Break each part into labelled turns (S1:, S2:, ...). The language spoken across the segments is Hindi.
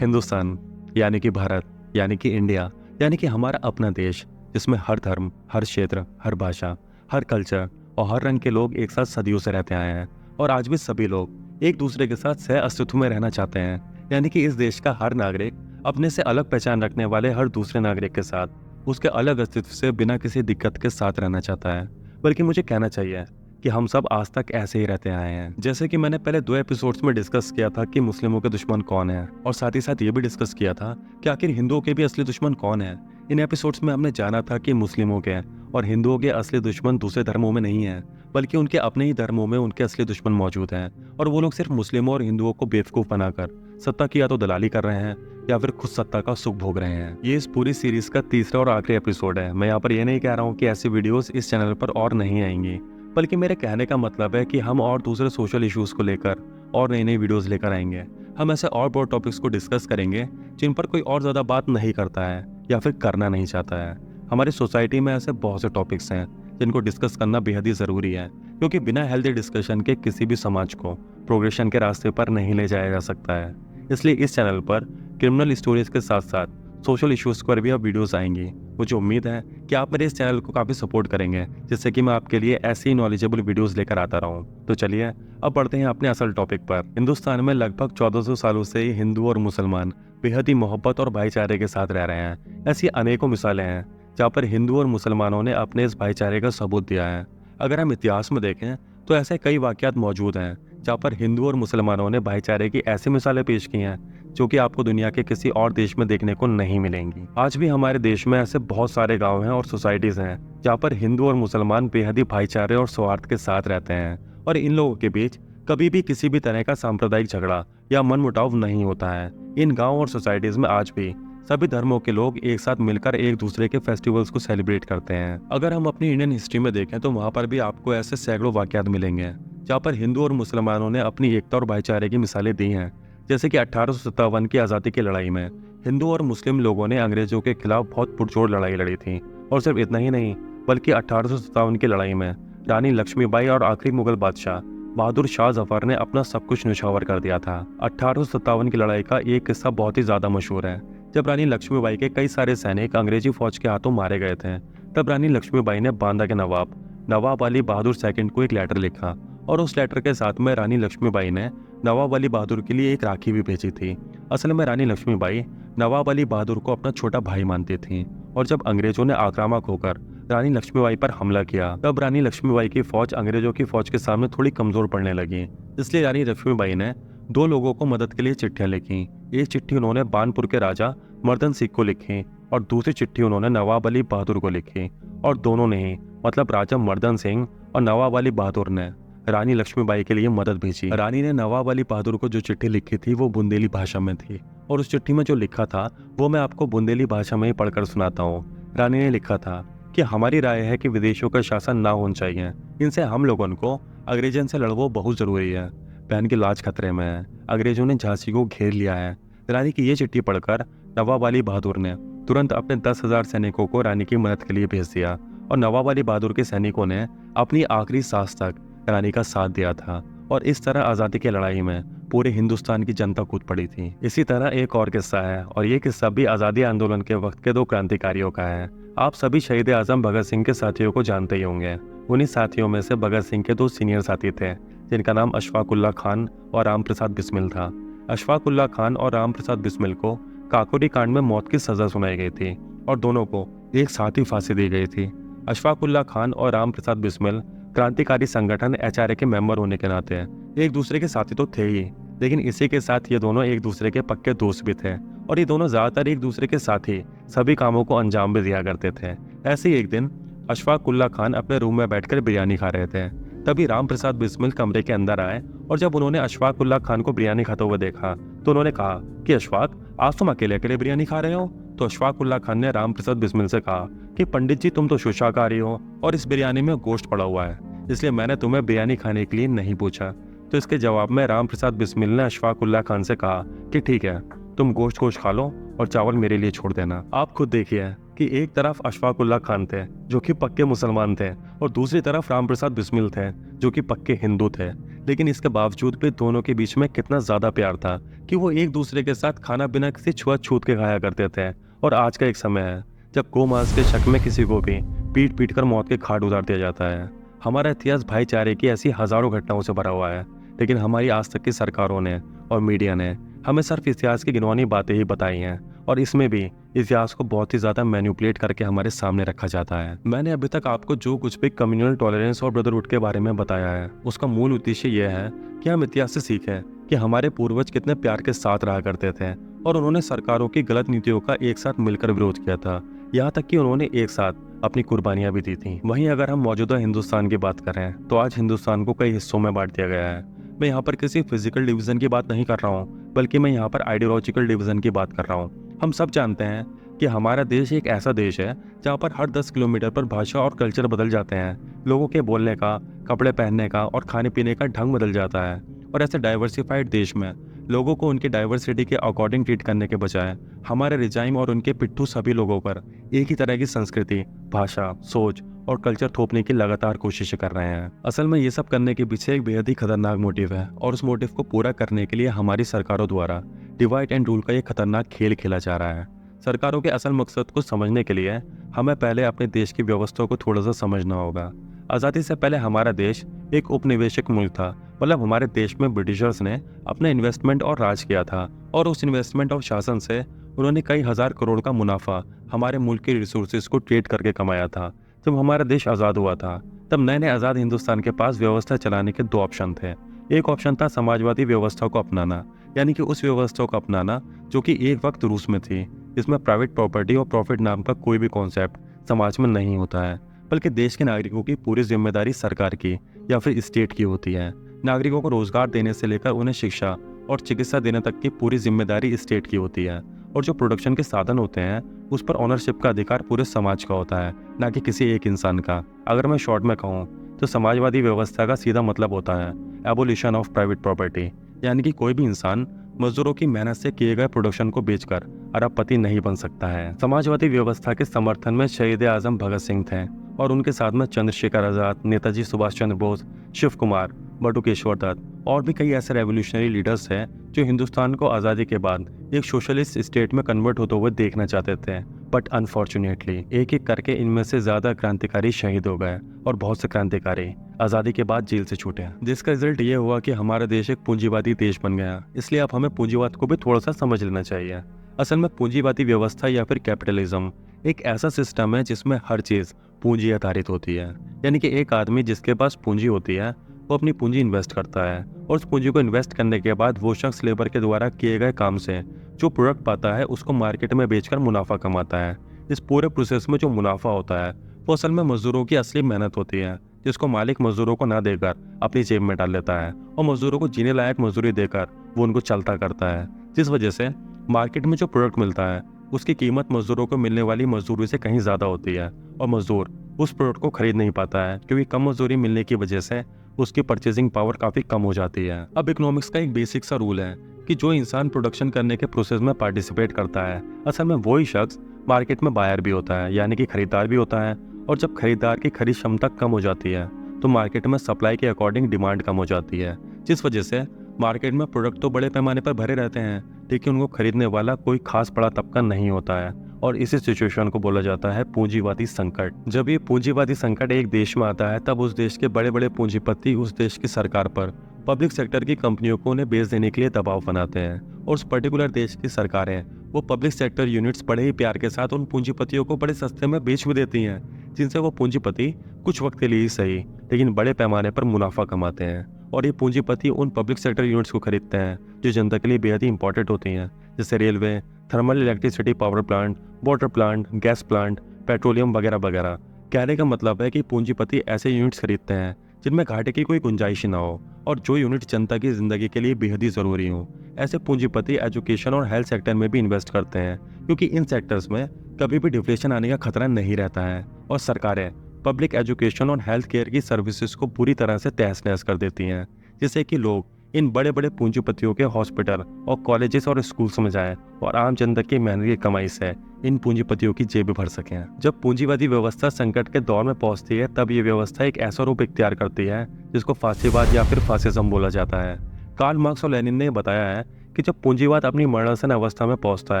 S1: हिंदुस्तान यानी कि भारत, यानी कि इंडिया, यानी कि हमारा अपना देश, जिसमें हर धर्म, हर क्षेत्र, हर भाषा, हर कल्चर और हर रंग के लोग एक साथ सदियों से रहते आए हैं और आज भी सभी लोग एक दूसरे के साथ सह अस्तित्व में रहना चाहते हैं। यानी कि इस देश का हर नागरिक अपने से अलग पहचान रखने वाले हर दूसरे नागरिक के साथ उसके अलग अस्तित्व से बिना किसी दिक्कत के साथ रहना चाहता है। बल्कि मुझे कहना चाहिए कि हम सब आज तक ऐसे ही रहते आए हैं। जैसे कि मैंने पहले 2 एपिसोड्स में डिस्कस किया था कि मुस्लिमों के दुश्मन कौन है, और साथ ही साथ ये भी डिस्कस किया था कि आखिर हिंदुओं के भी असली दुश्मन कौन है। इन एपिसोड्स में हमने जाना था कि मुस्लिमों के और हिंदुओं के असली दुश्मन दूसरे धर्मों में नहीं है, बल्कि उनके अपने ही धर्मों में उनके असली दुश्मन मौजूद हैं, और वो लोग सिर्फ मुस्लिमों और हिंदुओं को बेवकूफ़ बनाकर सत्ता की या तो दलाली कर रहे हैं या फिर खुद सत्ता का सुख भोग रहे हैं। ये इस पूरी सीरीज का तीसरा और आखिरी एपिसोड है। मैं यहाँ पर ये नहीं कह रहा हूँ कि ऐसी वीडियोस इस चैनल पर और नहीं आएंगी, बल्कि मेरे कहने का मतलब है कि हम और दूसरे सोशल इश्यूज को लेकर और नई नई वीडियोस लेकर आएंगे। हम ऐसे और बहुत टॉपिक्स को डिस्कस करेंगे जिन पर कोई और ज़्यादा बात नहीं करता है या फिर करना नहीं चाहता है। हमारी सोसाइटी में ऐसे बहुत से टॉपिक्स हैं जिनको डिस्कस करना बेहद ही ज़रूरी है, क्योंकि बिना हेल्दी डिस्कशन के किसी भी समाज को प्रोग्रेशन के रास्ते पर नहीं ले जाया जा सकता है। इसलिए इस चैनल पर क्रिमिनल स्टोरीज के साथ साथ सोशल इश्यूज़ पर भी अब वीडियोस आएंगी। मुझे उम्मीद है कि आप मेरे इस चैनल को काफ़ी सपोर्ट करेंगे, जिससे कि मैं आपके लिए ऐसी ही नॉलेजेबल वीडियोस लेकर आता रहूं। तो चलिए अब बढ़ते हैं अपने असल टॉपिक पर। हिंदुस्तान में लगभग 1400 सालों से ही हिंदू और मुसलमान बेहद ही मोहब्बत और भाईचारे के साथ रह रहे हैं। ऐसी अनेकों मिसालें हैं जहाँ पर हिंदू और मुसलमानों ने अपने इस भाईचारे का सबूत दिया है। अगर हम इतिहास में देखें तो ऐसे कई वाक़यात मौजूद हैं जहाँ पर हिंदू और मुसलमानों ने भाईचारे की ऐसी मिसालें पेश की हैं जो कि आपको दुनिया के किसी और देश में देखने को नहीं मिलेंगी। आज भी हमारे देश में ऐसे बहुत सारे गांव हैं और सोसाइटीज हैं जहाँ पर हिंदू और मुसलमान बेहद ही भाईचारे और सौहार्द के साथ रहते हैं, और इन लोगों के बीच कभी भी किसी भी तरह का सांप्रदायिक झगड़ा या मनमुटाव नहीं होता है। इन गाँव और सोसाइटीज में आज भी सभी धर्मों के लोग एक साथ मिलकर एक दूसरे के फेस्टिवल्स को सेलिब्रेट करते हैं। अगर हम अपनी इंडियन हिस्ट्री में देखें तो वहाँ पर भी आपको ऐसे सैकड़ों वाक़यात मिलेंगे जहाँ पर हिंदू और मुसलमानों ने अपनी एकता और भाईचारे की मिसालें दी हैं। जैसे कि 1857 की आज़ादी की लड़ाई में हिंदू और मुस्लिम लोगों ने अंग्रेजों के खिलाफ बहुत पुरजोर लड़ाई लड़ी थी, और सिर्फ इतना ही नहीं बल्कि 1857 की लड़ाई में रानी लक्ष्मीबाई और आखिरी मुगल बादशाह बहादुर शाह जफर ने अपना सब कुछ न्यौछावर कर दिया था। 1857 की लड़ाई का एक किस्सा बहुत ही ज़्यादा मशहूर है। जब रानी लक्ष्मीबाई के कई सारे सैनिक अंग्रेजी फौज के हाथों मारे गए थे, तब रानी लक्ष्मीबाई ने बांदा के नवाब अली बहादुर सेकंड को एक लेटर लिखा, और उस लेटर के साथ में रानी लक्ष्मीबाई ने नवाब अली बहादुर के लिए एक राखी भी भेजी थी। असल में रानी लक्ष्मीबाई नवाब अली बहादुर को अपना छोटा भाई मानती थी, और जब अंग्रेजों ने आक्रामक होकर रानी लक्ष्मीबाई पर हमला किया, तब रानी लक्ष्मीबाई की फौज अंग्रेजों की फौज के सामने थोड़ी कमजोर पड़ने लगी। इसलिए रानी लक्ष्मीबाई ने 2 लोगों को मदद के लिए चिट्ठियां लिखी। एक चिट्ठी उन्होंने बानपुर के राजा मर्दन सिंह को लिखी और दूसरी चिट्ठी उन्होंने नवाब अली बहादुर को लिखी, और दोनों ने ही मतलब राजा मर्दन सिंह और नवाब अली बहादुर ने रानी लक्ष्मीबाई के लिए मदद भेजी। रानी ने नवाब अली बहादुर को जो चिट्ठी लिखी थी वो बुंदेली भाषा में थी, और उस चिट्ठी में जो लिखा था वो मैं आपको बुंदेली भाषा में ही पढ़कर सुनाता हूँ। रानी ने लिखा था कि हमारी राय है कि विदेशियों का शासन ना होना चाहिए। इनसे हम लोगों को अंग्रेजन से लड़ना बहुत जरूरी है। बहन की लाज खतरे में है। अंग्रेजों ने झांसी को घेर लिया है। रानी की ये चिट्ठी पढ़कर नवाब अली बहादुर ने तुरंत अपने 10,000 सैनिकों को रानी की मदद के लिए भेज दिया, और नवाब अली बहादुर के सैनिकों ने अपनी आखिरी सांस तक रानी का साथ दिया था, और इस तरह आज़ादी की लड़ाई में पूरे हिंदुस्तान की जनता कूद पड़ी थी। इसी तरह एक और किस्सा है, और ये किस्सा भी आज़ादी आंदोलन के वक्त के 2 क्रांतिकारियों का है। आप सभी शहीद आजम भगत सिंह के साथियों को जानते ही होंगे। उन्हीं साथियों में से भगत सिंह के 2 सीनियर साथी थे, जिनका नाम अशफाक उल्लाह खान और राम प्रसाद बिस्मिल था। अशफाक उल्लाह खान और राम प्रसाद बिस्मिल को काकोरी कांड में मौत की सजा सुनाई गई थी, और दोनों को एक साथ ही फांसी दी गई थी। अशफाक उल्लाह खान और राम प्रसाद बिस्मिल क्रांतिकारी संगठन HRA के मेंबर होने के नाते एक दूसरे के साथी तो थे ही, लेकिन इसी के साथ ये दोनों एक दूसरे के पक्के दोस्त भी थे, और ये दोनों ज्यादातर एक दूसरे के साथ ही सभी कामों को अंजाम भी दिया करते थे। ऐसे ही एक दिन अशफाक उल्लाह खान अपने रूम में बैठकर बिरयानी खा रहे थे। तभी राम प्रसाद बिस्मिल कमरे के अंदर आए, और जब उन्होंने अशफाक उल्लाह खान को बिरयानी खाते हुए देखा तो उन्होंने कहा कि अशफाक, आज तुम अकेले अकेले बिरयानी खा रहे हो। तो अशफाक उल्लाह खान ने राम प्रसाद बिस्मिल से कहा कि पंडित जी, तुम तो शुशाकारी हो और इस बिरयानी में गोश्त पड़ा हुआ है, इसलिए मैंने तुम्हें बिरयानी खाने के लिए नहीं पूछा। तो इसके जवाब में राम प्रसाद बिस्मिल ने अशफाक उल्लाह खान से कहा कि ठीक है, तुम गोश्त खा लो और चावल मेरे लिए छोड़ देना। आप खुद देखिए कि एक तरफ अशफाक उल्लाह खान थे जो कि पक्के मुसलमान थे और दूसरी तरफ राम प्रसाद बिस्मिल थे जो कि पक्के हिंदू थे। लेकिन इसके बावजूद भी दोनों के बीच में कितना ज़्यादा प्यार था कि वो एक दूसरे के साथ खाना बिना किसी छुआछूत के खाया करते थे। और आज का एक समय है जब गोमांस के शक में किसी को भी पीट पीट कर मौत के घाट उतार दिया जाता है। हमारा इतिहास भाईचारे की ऐसी हजारों घटनाओं से भरा हुआ है, लेकिन हमारी आज तक की सरकारों ने और मीडिया ने हमें सिर्फ इतिहास की गिनौनी बातें ही बताई हैं और इसमें भी इतिहास को बहुत ही ज़्यादा मैनिपुलेट करके हमारे सामने रखा जाता है। मैंने अभी तक आपको जो कुछ भी कम्युनल टॉलरेंस और ब्रदरहुड के बारे में बताया है उसका मूल उद्देश्य यह है कि हम इतिहास से सीखें कि हमारे पूर्वज कितने प्यार के साथ रहा करते थे और उन्होंने सरकारों की गलत नीतियों का एक साथ मिलकर विरोध किया था, यहाँ तक कि उन्होंने एक साथ अपनी कुर्बानियां भी दी थी। वहीं अगर हम मौजूदा हिंदुस्तान की बात करें तो आज हिंदुस्तान को कई हिस्सों में बांट दिया गया है। मैं यहाँ पर किसी फिजिकल डिवीजन की बात नहीं कर रहा हूँ, बल्कि मैं यहाँ पर आइडियोलॉजिकल डिवीजन की बात कर रहा हूँ। हम सब जानते हैं कि हमारा देश एक ऐसा देश है जहाँ पर हर 10 किलोमीटर पर भाषा और कल्चर बदल जाते हैं। लोगों के बोलने का, कपड़े पहनने का और खाने पीने का ढंग बदल जाता है। और ऐसे डाइवर्सिफाइड देश में लोगों को उनकी डाइवर्सिटी के अकॉर्डिंग ट्रीट करने के बजाय हमारे रिजाइम और उनके पिट्ठू सभी लोगों पर एक ही तरह की संस्कृति, भाषा, सोच और कल्चर थोपने की लगातार कोशिश कर रहे हैं। असल में ये सब करने के पीछे एक बेहद ही खतरनाक मोटिव है और उस मोटिव को पूरा करने के लिए हमारी सरकारों द्वारा डिवाइड एंड रूल का ये खतरनाक खेल खेला जा रहा है। सरकारों के असल मकसद को समझने के लिए हमें पहले अपने देश की व्यवस्था को थोड़ा सा समझना होगा। आज़ादी से पहले हमारा देश एक उपनिवेशिक मुल्क था, मतलब हमारे देश में ब्रिटिशर्स ने अपना इन्वेस्टमेंट और राज किया था और उस इन्वेस्टमेंट और शासन से उन्होंने कई हजार करोड़ का मुनाफा हमारे मुल्क के रिसोर्सेज को ट्रेड करके कमाया था। जब हमारा देश आज़ाद हुआ था तब नए नए आज़ाद हिंदुस्तान के पास व्यवस्था चलाने के 2 ऑप्शन थे। एक ऑप्शन था समाजवादी व्यवस्था को अपनाना, यानी कि उस व्यवस्था को अपनाना जो कि एक वक्त रूस में थी, इसमें प्राइवेट प्रॉपर्टी और प्रॉफिट नाम का कोई भी कॉन्सेप्ट समाज में नहीं होता है, बल्कि देश के नागरिकों की पूरी जिम्मेदारी सरकार की या फिर स्टेट की होती है। नागरिकों को रोजगार देने से लेकर उन्हें शिक्षा और चिकित्सा देने तक की पूरी जिम्मेदारी स्टेट की होती है और जो प्रोडक्शन के साधन होते हैं उस पर ऑनरशिप का अधिकार पूरे समाज का होता है, ना कि किसी एक इंसान का। अगर मैं शॉर्ट में कहूँ तो समाजवादी व्यवस्था का सीधा मतलब होता है एबोलिशन ऑफ प्राइवेट प्रॉपर्टी, यानी कि कोई भी इंसान मजदूरों की मेहनत से किए गए प्रोडक्शन को बेचकर अरबपति नहीं बन सकता है। समाजवादी व्यवस्था के समर्थन में शहीद आजम भगत सिंह थे और उनके साथ में चंद्रशेखर आजाद, नेताजी सुभाष चंद्र बोस, शिव कुमार, बटुकेश्वर दत्त और भी कई ऐसे रेवोल्यूशनरी लीडर्स हैं जो हिंदुस्तान को आज़ादी के बाद एक सोशलिस्ट स्टेट में कन्वर्ट होते हुए देखना चाहते थे। बट अनफॉर्चुनेटली एक एक करके इनमें से ज़्यादा क्रांतिकारी शहीद हो गए और बहुत से क्रांतिकारी आज़ादी के बाद जेल से छूटे, जिसका रिजल्ट ये हुआ कि हमारा देश एक पूंजीवादी देश बन गया। इसलिए अब हमें पूंजीवाद को भी थोड़ा सा समझ लेना चाहिए। असल में पूंजीवादी व्यवस्था या फिर कैपिटलिज्म एक ऐसा सिस्टम है जिसमें हर चीज़ पूंजी आधारित होती है, यानी कि एक आदमी जिसके पास पूंजी होती है वो अपनी पूंजी इन्वेस्ट करता है और उस पूंजी को इन्वेस्ट करने के बाद वो शख्स लेबर के द्वारा किए गए काम से जो प्रोडक्ट पाता है उसको मार्केट में बेचकर मुनाफा कमाता है। इस पूरे प्रोसेस में जो मुनाफा होता है वो असल में मजदूरों की असली मेहनत होती है, जिसको मालिक मजदूरों को ना देकर अपनी जेब में डाल लेता है और मजदूरों को जीने लायक मजदूरी देकर वो उनको चलता करता है, जिस वजह से मार्केट में जो प्रोडक्ट मिलता है उसकी कीमत मजदूरों को मिलने वाली मजदूरी से कहीं ज़्यादा होती है और मजदूर उस प्रोडक्ट को खरीद नहीं पाता है क्योंकि कम मजदूरी मिलने की वजह से उसकी परचेजिंग पावर काफ़ी कम हो जाती है। अब इकोनॉमिक्स का एक बेसिक सा रूल है कि जो इंसान प्रोडक्शन करने के प्रोसेस में पार्टिसिपेट करता है असल में वही शख्स मार्केट में बायर भी होता है, यानी कि खरीदार भी होता है। और जब खरीदार की खरीद क्षमता कम हो जाती है तो मार्केट में सप्लाई के अकॉर्डिंग डिमांड कम हो जाती है, जिस वजह से मार्केट में प्रोडक्ट तो बड़े पैमाने पर भरे रहते हैं लेकिन उनको खरीदने वाला कोई खास बड़ा तबका नहीं होता है और इसी सिचुएशन को बोला जाता है पूंजीवादी संकट। जब ये पूंजीवादी संकट एक देश में आता है तब उस देश के बड़े बड़े पूंजीपति उस देश की सरकार पर पब्लिक सेक्टर की कंपनियों को उन्हें बेच देने के लिए दबाव बनाते हैं और उस पर्टिकुलर देश की सरकारें वो पब्लिक सेक्टर यूनिट्स बड़े ही प्यार के साथ उन पूंजीपतियों को बड़े सस्ते में बेच भी देती हैं, जिनसे वो पूंजीपति कुछ वक्त के लिए ही सही लेकिन बड़े पैमाने पर मुनाफा कमाते हैं। और ये पूंजीपति उन पब्लिक सेक्टर यूनिट्स को खरीदते हैं जो जनता के लिए बेहद ही इंपॉर्टेंट होती हैं, जैसे railway, thermal electricity power plant, water plant, gas plant, petroleum वगैरह वगैरह। कहने का मतलब है कि पूंजीपति ऐसे यूनिट्स खरीदते हैं जिनमें घाटे की कोई गुंजाइश ना हो और जो यूनिट जनता की जिंदगी के लिए बेहद ही ज़रूरी हो। ऐसे पूंजीपति एजुकेशन और हेल्थ सेक्टर में भी इन्वेस्ट करते हैं क्योंकि इन सेक्टर्स में कभी भी डिफ्लेशन आने का खतरा नहीं रहता है और सरकारें पब्लिक एजुकेशन और हेल्थ केयर की सर्विसेज को पूरी तरह से तहस नहस कर देती हैं, जिससे कि लोग इन बड़े बड़े पूंजीपतियों के हॉस्पिटल और कॉलेजेस और स्कूल्स में जाएं और आम जनता की मेहनत की कमाई से इन पूंजीपतियों की जेब भर सकें। जब पूंजीवादी व्यवस्था संकट के दौर में पहुंचती है तब ये व्यवस्था एक ऐसा रूप इख्तियार करती है जिसको फासीवाद या फिर फासिज्म बोला जाता है। कार्ल मार्क्स और लेनिन ने बताया है कि जब पूंजीवाद अपनी मरणासन अवस्था में पहुंचता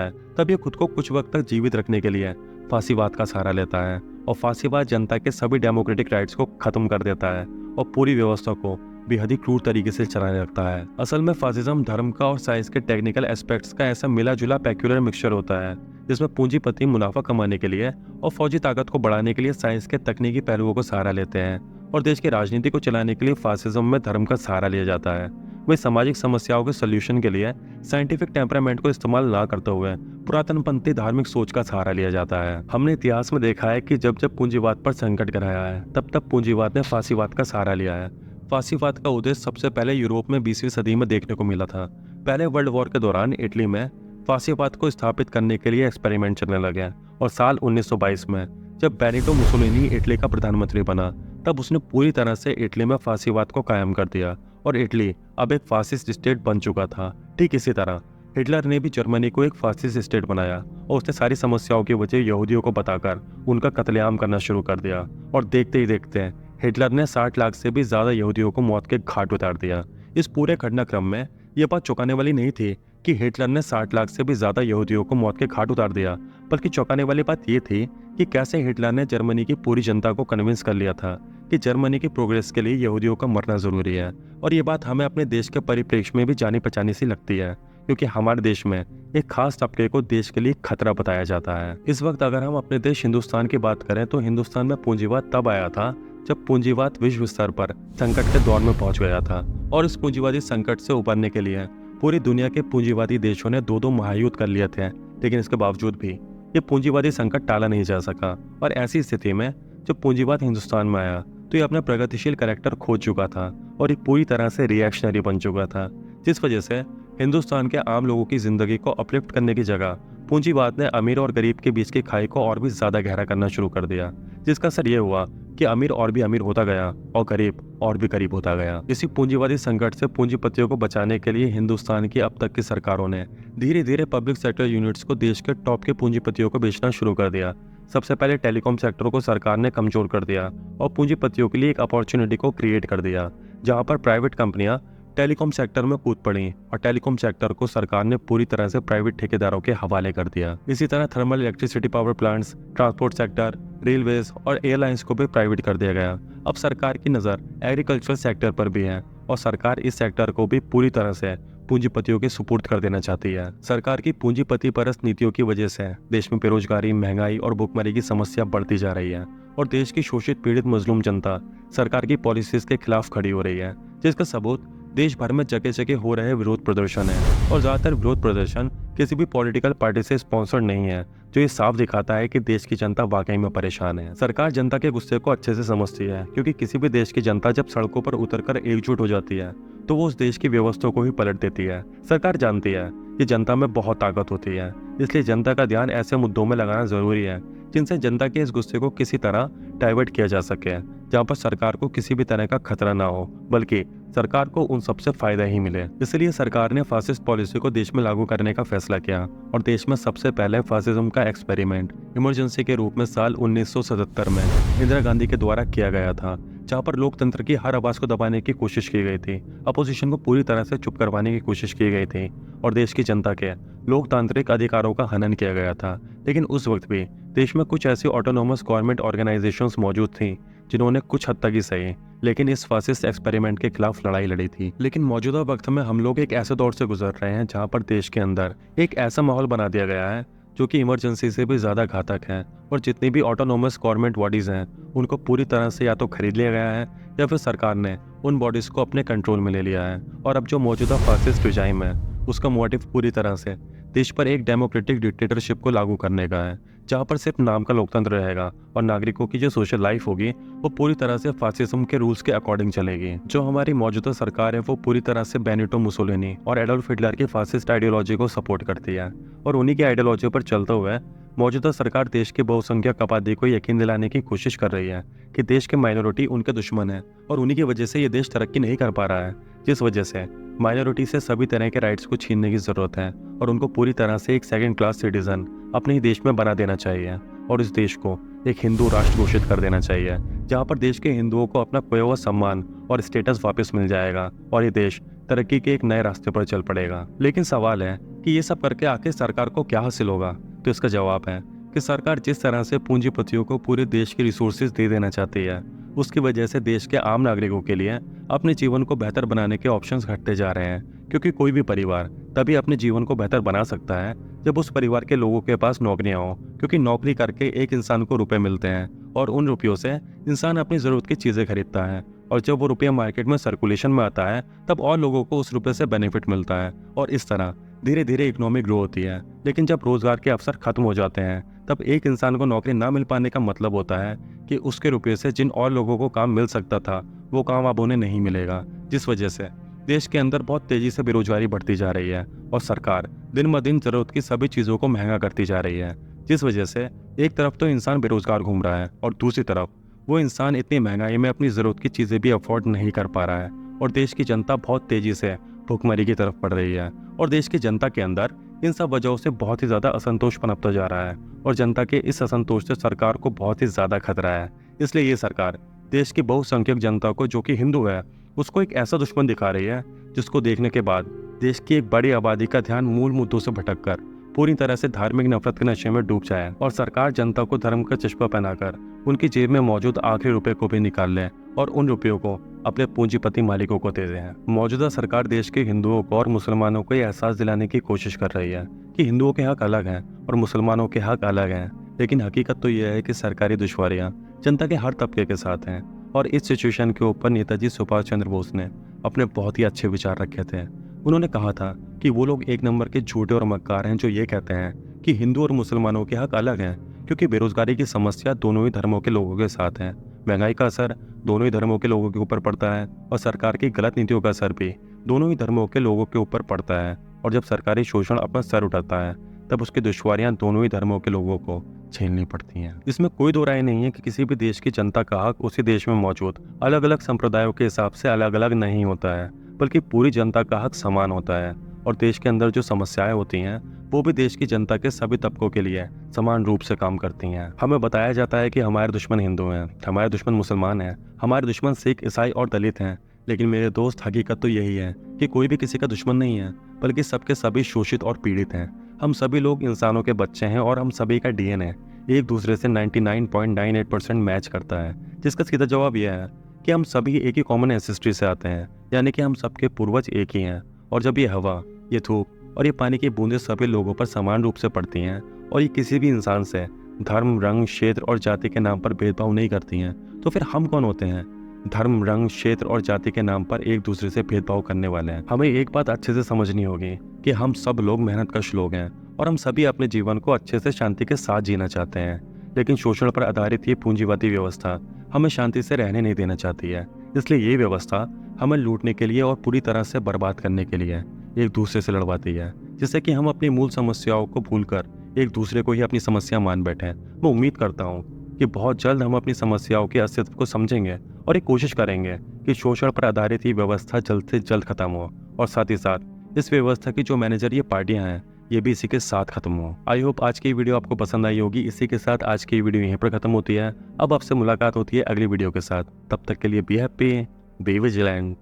S1: है तब ये खुद को कुछ वक्त तक जीवित रखने के लिए फासीवाद का सहारा लेता है और फासीवाद जनता के सभी डेमोक्रेटिक राइट्स को खत्म कर देता है और पूरी व्यवस्था को बेहद ही क्रूर तरीके से चलाने लगता है। असल में फासिज्म धर्म का और साइंस के टेक्निकल एस्पेक्ट्स का ऐसा मिला जुला पेक्यूलर मिक्सचर होता है जिसमें पूंजीपति मुनाफा कमाने के लिए और फौजी ताकत को बढ़ाने के लिए साइंस के तकनीकी पहलुओं को सहारा लेते हैं और देश की राजनीति को चलाने के लिए फासिज्म में धर्म का सहारा लिया जाता है। वे सामाजिक समस्याओं के सोल्यूशन के लिए साइंटिफिक टेम्परामेंट को इस्तेमाल ना करते हुए पुरातनपंथी धार्मिक सोच का सहारा लिया जाता है। हमने इतिहास में देखा है कि जब जब पूंजीवाद पर संकट गिराया है तब तब पूंजीवाद ने फासीवाद का सहारा लिया है। फासीवाद का उद्देश्य सबसे पहले यूरोप में 20वीं सदी में देखने को मिला था। पहले वर्ल्ड वॉर के दौरान इटली में फासीवाद को स्थापित करने के लिए एक्सपेरिमेंट चलने लगे और साल 1922 में जब बेनिटो मुसोलिनी इटली का प्रधानमंत्री बना तब उसने पूरी तरह से इटली में फासीवाद को कायम कर दिया और इटली अब एक फासिस्ट स्टेट बन चुका था। ठीक इसी तरह हिटलर ने भी जर्मनी को एक फासिस्ट स्टेट बनाया और उसने सारी समस्याओं की वजह यहूदियों को बताकर उनका कत्लेआम करना शुरू कर दिया और देखते ही देखते हिटलर ने 60 लाख से भी ज्यादा यहूदियों को मौत के घाट उतार दिया। इस पूरे घटनाक्रम में यह बात चौंकाने वाली नहीं थी कि हिटलर ने 60 लाख से भी ज्यादा यहूदियों को मौत के घाट उतार दिया, बल्कि चौंकाने वाली बात यह थी कि कैसे हिटलर ने जर्मनी की पूरी जनता को कन्विंस कर लिया था कि जर्मनी की प्रोग्रेस के लिए यहूदियों का मरना जरूरी है। और ये बात हमें अपने देश के परिप्रेक्ष्य में भी जानी पहचानी सी लगती है क्योंकि हमारे देश में एक खास तबके को देश के लिए खतरा बताया जाता है। इस वक्त अगर हम अपने देश हिंदुस्तान की बात करें तो हिंदुस्तान में पूंजीवाद तब आया था जब पूंजीवाद विश्व स्तर पर संकट के दौर में पहुंच गया था और इस पूंजीवादी संकट से उबरने के लिए पूरी दुनिया के पूंजीवादी देशों ने दो महायुद्ध कर लिए थे, लेकिन इसके बावजूद भी ये पूंजीवादी संकट टाला नहीं जा सका। और ऐसी स्थिति में जब पूंजीवाद हिंदुस्तान में आया तो ये अपना प्रगतिशील कैरेक्टर खो चुका था और ये पूरी तरह से रिएक्शनरी बन चुका था, जिस वजह से हिंदुस्तान के आम लोगों की जिंदगी को अपलिफ्ट करने की जगह पूंजीवाद ने अमीर और गरीब के बीच की खाई को और भी ज्यादा गहरा करना शुरू कर दिया, जिसका असर ये हुआ कि अमीर और भी अमीर होता गया और गरीब और भी गरीब होता गया। इसी पूंजीवादी संकट से पूंजीपतियों को बचाने के लिए हिंदुस्तान की अब तक की सरकारों ने धीरे धीरे पब्लिक सेक्टर यूनिट्स को देश के टॉप के पूंजीपतियों को बेचना शुरू कर दिया। सबसे पहले टेलीकॉम सेक्टर को सरकार ने कमजोर कर दिया और पूंजीपतियों के लिए एक अपॉर्चुनिटी को क्रिएट कर दिया, जहां पर प्राइवेट कंपनियां टेलीकॉम सेक्टर में कूद पड़ी और टेलीकॉम सेक्टर को सरकार ने पूरी तरह से प्राइवेट ठेकेदारों के हवाले कर दिया। इसी तरह thermal electricity power plants, transport sector, railways और एयरलाइंस को भी प्राइवेट कर दिया गया। अब सरकार की नज़र एग्रीकल्चरल सेक्टर पर भी है और सरकार इस सेक्टर को भी पूरी तरह से पूंजीपतियों के सुपुर्द कर देना चाहती है। सरकार की पूंजीपति परस्त नीतियों की वजह से देश में बेरोजगारी, महंगाई और भुखमरी की समस्या बढ़ती जा रही है और देश की शोषित पीड़ित मजलूम जनता सरकार की पॉलिसीज के खिलाफ खड़ी हो रही है, जिसका सबूत देश भर में जगह जगह हो रहे विरोध प्रदर्शन है। और ज्यादातर विरोध प्रदर्शन किसी भी पॉलिटिकल पार्टी से स्पॉन्सर्ड नहीं है, जो ये साफ दिखाता है कि देश की जनता वाकई में परेशान है। सरकार जनता के गुस्से को अच्छे से समझती है, क्योंकि किसी भी देश की जनता जब सड़कों पर उतरकर एकजुट हो जाती है तो वो उस देश की व्यवस्था को ही पलट देती है। सरकार जानती है कि जनता में बहुत ताकत होती है, इसलिए जनता का ध्यान ऐसे मुद्दों में लगाना जरूरी है जिनसे जनता के इस गुस्से को किसी तरह डाइवर्ट किया जा सके, जहाँ पर सरकार को किसी भी तरह का खतरा ना हो, बल्कि सरकार को उन सबसे फायदा ही मिले। इसलिए सरकार ने फासिस्ट पॉलिसी को देश में लागू करने का फैसला किया और देश में सबसे पहले फासिज्म का एक्सपेरिमेंट इमरजेंसी के रूप में साल 1977 में इंदिरा गांधी के द्वारा किया गया था, जहाँ पर लोकतंत्र की हर आवाज को दबाने की कोशिश की गई थी, अपोजिशन को पूरी तरह से चुप करवाने की कोशिश की गई थी और देश की जनता के लोकतांत्रिक अधिकारों का हनन किया गया था। लेकिन उस वक्त भी देश में कुछ ऐसी ऑटोनोमस गवर्नमेंट ऑर्गेनाइजेशंस मौजूद थी जिन्होंने कुछ हद तक ही सही लेकिन इस फासिस्ट एक्सपेरिमेंट के खिलाफ लड़ाई लड़ी थी। लेकिन मौजूदा वक्त में हम लोग एक ऐसे दौर से गुजर रहे हैं जहाँ पर देश के अंदर एक ऐसा माहौल बना दिया गया है जो कि इमरजेंसी से भी ज्यादा घातक है और जितनी भी ऑटोनोमस गवर्नमेंट बॉडीज हैं उनको पूरी तरह से या तो खरीद लिया गया है या फिर सरकार ने उन बॉडीज को अपने कंट्रोल में ले लिया है। और अब जो मौजूदा फासिस्ट रिजाइम है उसका मोटिव पूरी तरह से देश पर एक डेमोक्रेटिक डिक्टेटरशिप को लागू करने का है, जहाँ पर सिर्फ नाम का लोकतंत्र रहेगा और नागरिकों की जो सोशल लाइफ होगी वो पूरी तरह से फासिज्म के रूल्स के अकॉर्डिंग चलेगी। जो हमारी मौजूदा सरकार है वो पूरी तरह से बेनिटो मुसोलिनी और एडोल्फ हिटलर की फासिस्ट आइडियोलॉजी को सपोर्ट करती है और उन्हीं की आइडियोलॉजी पर चलते हुए मौजूदा सरकार देश की बहुसंख्यक आबादी को यकीन दिलाने की कोशिश कर रही है कि देश के माइनॉरिटी उनके दुश्मन है और उन्हीं की वजह से ये देश तरक्की नहीं कर पा रहा है, जिस वजह से माइनॉरिटी से सभी तरह के राइट्स को छीनने की जरूरत है और उनको पूरी तरह से एक सेकंड क्लास सिटीजन अपने ही देश में बना देना चाहिए और इस देश को एक हिंदू राष्ट्र घोषित कर देना चाहिए, जहाँ पर देश के हिंदुओं को अपना खोया हुआ सम्मान और स्टेटस वापस मिल जाएगा और ये देश तरक्की के एक नए रास्ते पर चल पड़ेगा। लेकिन सवाल है कि ये सब करके आखिर सरकार को क्या हासिल होगा? तो इसका जवाब है कि सरकार जिस तरह से पूंजीपतियों को पूरे देश के रिसोर्सेज दे देना चाहती है, उसकी वजह से देश के आम नागरिकों के लिए अपने जीवन को बेहतर बनाने के ऑप्शंस घटते जा रहे हैं, क्योंकि कोई भी परिवार तभी अपने जीवन को बेहतर बना सकता है जब उस परिवार के लोगों के पास नौकरियां हों, क्योंकि नौकरी करके एक इंसान को रुपए मिलते हैं और उन रुपयों से इंसान अपनी ज़रूरत की चीज़ें खरीदता है और जब वो रुपया मार्केट में सर्कुलेशन में आता है तब और लोगों को उस रुपये से बेनिफिट मिलता है और इस तरह धीरे धीरे इकोनॉमी ग्रो होती है। लेकिन जब रोजगार के अवसर खत्म हो जाते हैं तब एक इंसान को नौकरी ना मिल पाने का मतलब होता है कि उसके रुपये से जिन और लोगों को काम मिल सकता था वो काम अब उन्हें नहीं मिलेगा, जिस वजह से देश के अंदर बहुत तेजी से बेरोजगारी बढ़ती जा रही है और सरकार दिन ब दिन जरूरत की सभी चीज़ों को महंगा करती जा रही है, जिस वजह से एक तरफ तो इंसान बेरोजगार घूम रहा है और दूसरी तरफ वो इंसान इतनी महंगाई में अपनी ज़रूरत की चीज़ें भी अफोर्ड नहीं कर पा रहा है और देश की जनता बहुत तेज़ी से भुखमरी की तरफ बढ़ रही है और देश की जनता के अंदर इन सब वजहों से बहुत ही ज़्यादा असंतोष पनपता जा रहा है और जनता के इस असंतोष से सरकार को बहुत ही ज़्यादा खतरा है। इसलिए ये सरकार देश की बहुसंख्यक जनता को, जो कि हिंदू है, उसको एक ऐसा दुश्मन दिखा रही है जिसको देखने के बाद देश की एक बड़ी आबादी का ध्यान मूल मुद्दों से भटककर पूरी तरह से धार्मिक नफरत के नशे में डूब जाए और सरकार जनता को धर्म का चश्मा पहनाकर उनकी जेब में मौजूद आखिरी रुपए को भी निकाल ले और उन रुपयों को अपने पूंजीपति मालिकों को दे दें। मौजूदा सरकार देश के हिंदुओं को और मुसलमानों को यह एहसास दिलाने की कोशिश कर रही है कि हिंदुओं के हक अलग हैं और मुसलमानों के हक अलग हैं, लेकिन हकीकत तो यह है कि सरकारी दुश्वारियां जनता के हर तबके के साथ हैं और इस सिचुएशन के ऊपर नेताजी सुभाष चंद्र बोस ने अपने बहुत ही अच्छे विचार रखे थे। उन्होंने कहा था कि वो लोग एक नंबर के झूठे और मक्कार हैं जो ये कहते हैं कि हिंदू और मुसलमानों के हक अलग हैं, क्योंकि बेरोजगारी की समस्या दोनों ही धर्मों के लोगों के साथ है, महंगाई का असर दोनों ही धर्मों के लोगों के ऊपर पड़ता है और सरकार की गलत नीतियों का असर भी दोनों ही धर्मों के लोगों के ऊपर पड़ता है और जब सरकारी शोषण अपना सर उठाता है तब उसकी दुश्वारियां दोनों ही धर्मों के लोगों को झेलनी पड़ती हैं। इसमें कोई दो राय नहीं है कि किसी भी देश की जनता का हक उसी देश में मौजूद अलग अलग संप्रदायों के हिसाब से अलग अलग नहीं होता है, बल्कि पूरी जनता का हक समान होता है और देश के अंदर जो समस्याएं होती हैं वो भी देश की जनता के सभी तबकों के लिए समान रूप से काम करती हैं। हमें बताया जाता है कि हमारे दुश्मन हिंदू हैं, हमारे दुश्मन मुसलमान हैं, हमारे दुश्मन सिख, ईसाई और दलित हैं, लेकिन मेरे दोस्त हकीकत तो यही है कि कोई भी किसी का दुश्मन नहीं है, बल्कि सबके सभी शोषित और पीड़ित हैं। हम सभी लोग इंसानों के बच्चे हैं और हम सभी का डीएनए एक दूसरे से 99.98% मैच करता है, जिसका सीधा जवाब यह है कि हम सभी एक ही कॉमन एंसेस्ट्री से आते हैं, यानी कि हम सबके पूर्वज एक ही हैं। और जब ये हवा, ये धूप और ये पानी की बूंदें सभी लोगों पर समान रूप से पड़ती हैं और ये किसी भी इंसान से धर्म, रंग, क्षेत्र और जाति के नाम पर भेदभाव नहीं करती हैं, तो फिर हम कौन होते हैं धर्म, रंग, क्षेत्र और जाति के नाम पर एक दूसरे से भेदभाव करने वाले हैं? हमें एक बात अच्छे से समझनी होगी कि हम सब लोग मेहनतकश लोग हैं और हम सभी अपने जीवन को अच्छे से शांति के साथ जीना चाहते हैं, लेकिन शोषण पर आधारित ये पूंजीवादी व्यवस्था हमें शांति से रहने नहीं देना चाहती है। इसलिए ये व्यवस्था हमें लूटने के लिए और पूरी तरह से बर्बाद करने के लिए एक दूसरे से लड़वाती है, जिससे कि हम अपनी मूल समस्याओं को भूलकर एक दूसरे को ही अपनी समस्या मान बैठें। मैं उम्मीद करता हूँ कि बहुत जल्द हम अपनी समस्याओं के अस्तित्व को समझेंगे और एक कोशिश करेंगे कि शोषण पर आधारित ये व्यवस्था जल्द से जल्द खत्म हो और साथ ही साथ इस व्यवस्था की जो मैनेजर ये पार्टियां हैं ये भी इसी के साथ खत्म हो। आई होप आज की वीडियो आपको पसंद आई होगी। इसी के साथ आज की वीडियो यहीं पर खत्म होती है। अब आपसे मुलाकात होती है अगली वीडियो के साथ। तब तक के लिए बी हैप्पी, बी विजिलेंट।